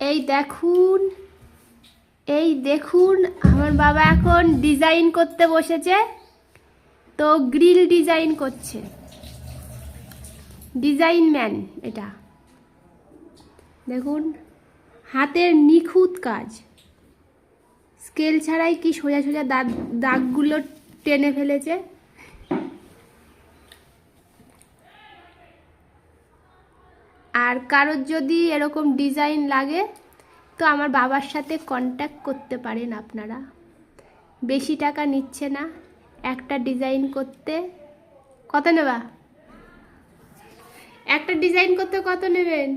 এই দেখুন, এই দেখুন আমার বাবা এখন ডিজাইন করতে বসেছে। তো গ্রিল ডিজাইন করছে, ডিজাইন ম্যান এটা। দেখুন হাতের নিখুঁত কাজ, স্কেল ছাড়াই কি সোজা সোজা দাগগুলো টেনে ফেলেছে। আর কারোর যদি এরকম ডিজাইন লাগে তো আমার বাবার সাথে কন্ট্যাক্ট করতে পারেন আপনারা। বেশি টাকা নিচ্ছে না একটা ডিজাইন করতে। কত নেবা? একটা ডিজাইন করতে কত নেবেন?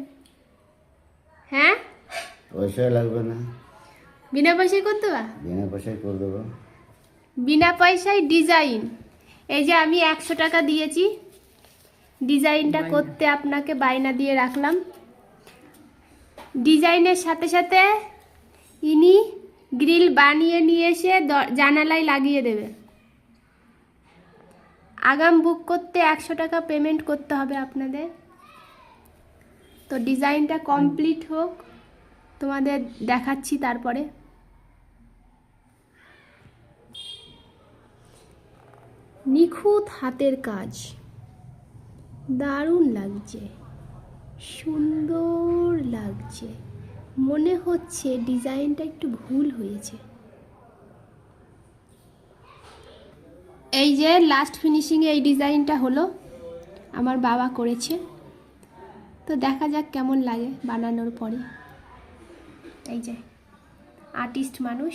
হ্যাঁ, পয়সা লাগবে না, বিনা পয়সায় করতে বা? বিনা পয়সায় করে দেবো। বিনা পয়সায় ডিজাইন। এই যে আমি 100 টাকা দিয়েছি ডিজাইনটা করতে, আপনাকে বায়না দিয়ে রাখলাম। ডিজাইনের সাথে সাথে ইনি গ্রিল বানিয়ে নিয়ে এসে জানালায় লাগিয়ে দেবে। আগাম বুক করতে 100 টাকা পেমেন্ট করতে হবে আপনাদের। তো ডিজাইনটা কমপ্লিট হোক, তোমাদের দেখাচ্ছি তারপরে। নিখুঁত হাতের কাজ, দারুণ লাগছে, সুন্দর লাগছে। মনে হচ্ছে ডিজাইনটা একটু ভুল হয়েছে। এই যে লাস্ট ফিনিশিংয়ে এই ডিজাইনটা হলো, আমার বাবা করেছে। তো দেখা যাক কেমন লাগে বানানোর পরে। এই যে আর্টিস্ট মানুষ।